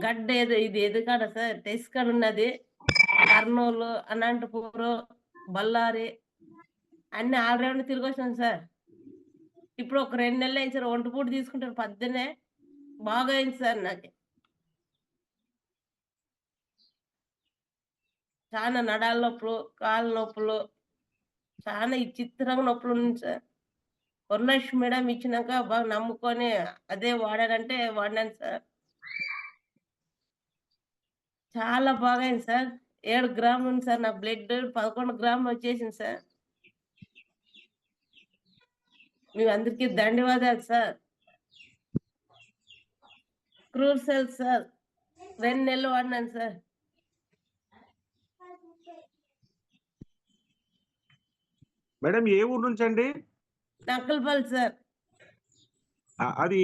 గడ్డ ఇది ఎదుకాడ సార్ టెస్కాడ ఉన్నది. కర్నూలు, అనంతపూరు, బళ్ళారి అన్ని ఆల్ రౌండ్ తిరిగొచ్చాను సార్. ఇప్పుడు ఒక 2 నెలలు అయింది సార్. ఒంటి పూట తీసుకుంటాను పొద్దున్నే. బాగా అయింది సార్ నాకు. చాలా నడాల నొప్పులు, కాళ్ళ నొప్పులు, చాలా విచిత్రంగా నొప్పులుంది సార్. వరలక్ష్మి మేడం ఇచ్చినాక బాగా నమ్ముకొని అదే వాడానంటే వాడినాను సార్. చాలా బాగయింది సార్. 7 గ్రాములు ఉంది సార్. నా బ్లడ్ 11 గ్రాములు వచ్చేసింది సార్. మీ అందరికీ ధన్యవాదాలు సార్. క్రూసెల్ సార్ 2 నెలలు వాడినాను సార్. మేడం ఏ ఊరు నుంచి అండి? నక్కలపల్లి సార్. అది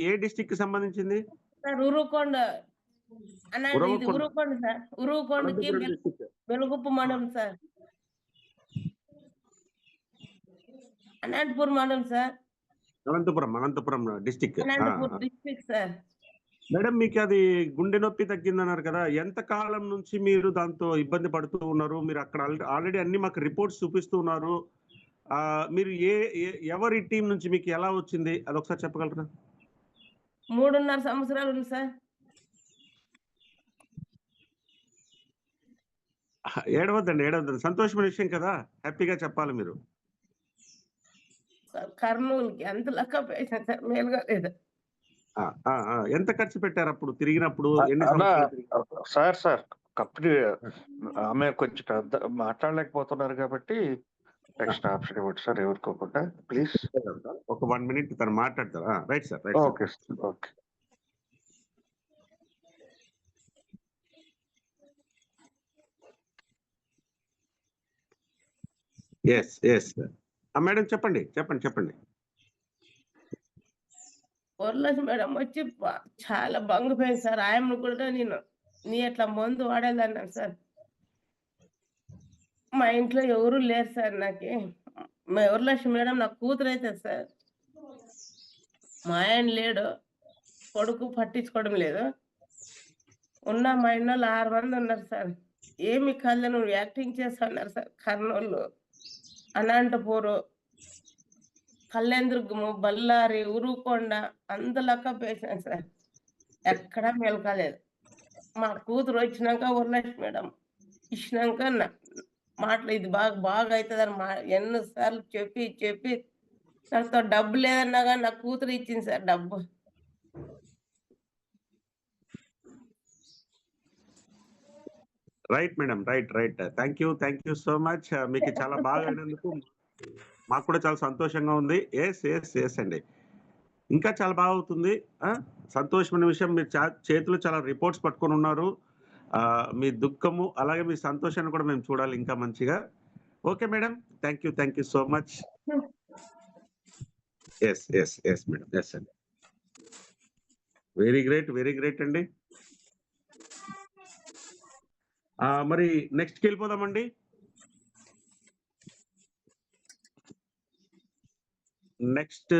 ఏ డిస్ట్రిక్ట్ కి సంబంధించింది? సార్ ఉరుకొండ ఇది ఉరుకొండ సార్. ఉరుకొండకి వెలుగుప్పు మండలం సార్. అనంతపురం మండలం sir. Anantapuram district. Anantapuram district sir. Madam మీకు అది గుండె నొప్పి తగ్గిందన్నారు కదా, ఎంత కాలం నుంచి మీరు దాంతో ఇబ్బంది పడుతూ ఉన్నారు? మీరు అక్కడ ఆల్రెడీ అన్ని మాకు రిపోర్ట్స్ చూపిస్తూ ఉన్నారు. మీరు ఎవరి టీం నుంచి మీకు ఎలా వచ్చింది అది ఒకసారి చెప్పగలరా? 3.5 సంవత్సరాలు ఉంది సార్. ఏడవద్దండి. సంతోషమైన విషయం కదా, హ్యాపీగా చెప్పాలి మీరు. కర్నూలుకి అంత లెక్క పేషెంట్ సార్, మేలుగా లేదు. ఎంత ఖర్చు పెట్టారు అప్పుడు తిరిగినప్పుడు? సార్ కంపెనీ ఆమె కొంచెం పెద్ద మాట్లాడలేకపోతున్నారు కాబట్టి నెక్స్ట్ ఆప్షన్ ఇవ్వండి సార్, ఎవరుకోకుండా ప్లీజ్. ఒక 1 minute తను మాట్లాడతారా? Right sir. Okay sir. Okay. Yes madam చెప్పండి. వరలక్ష్మి మేడం వచ్చి చాలా బంగిపోయింది సార్. ఆయమ్మ కూడా నీ అట్లా మందు వాడాలన్నాను సార్. మా ఇంట్లో ఎవరు లేరు సార్. వరలక్ష్మి మేడం నా కూతురు అయితే సార్. మా ఆయన లేడు, కొడుకు పట్టించుకోవడం లేదు. ఉన్న మా ఇంట్లో 6 మంది ఉన్నారు సార్. ఏమి కళ్ళ నువ్వు యాక్టింగ్ చేస్తున్నారు సార్. కర్నూలు, అనంతపూరు, కళ్యాణదుర్గము, బళ్ళారి, ఉరుకొండ అంత లెక్క పేసాను సార్. ఎక్కడా మెలకలేదు. మా కూతురు వచ్చినాక వరలక్ష్మి మేడం ఇచ్చినాక మాటలు ఇది బాగా అవుతుందని ఎన్నోసార్లు చెప్పి నాతో డబ్బు లేదన్నా కానీ నా కూతురు ఇచ్చింది సార్ డబ్బు. Right madam, right. Thank you so much. మీకు చాలా బాగా అయినందుకు మాకు కూడా చాలా సంతోషంగా ఉంది. ఎస్ అండి, ఇంకా చాలా బాగా అవుతుంది. సంతోషమైన విషయం, మీరు చేతిలో చాలా రిపోర్ట్స్ పట్టుకొని ఉన్నారు. మీ దుఃఖము అలాగే మీ సంతోషాన్ని కూడా మేము చూడాలి ఇంకా మంచిగా. Okay madam, thank you so much. Yes madam, yes అండి. వెరీ గ్రేట్ అండి. మరి నెక్స్ట్కి వెళ్ళిపోదామండి. నెక్స్ట్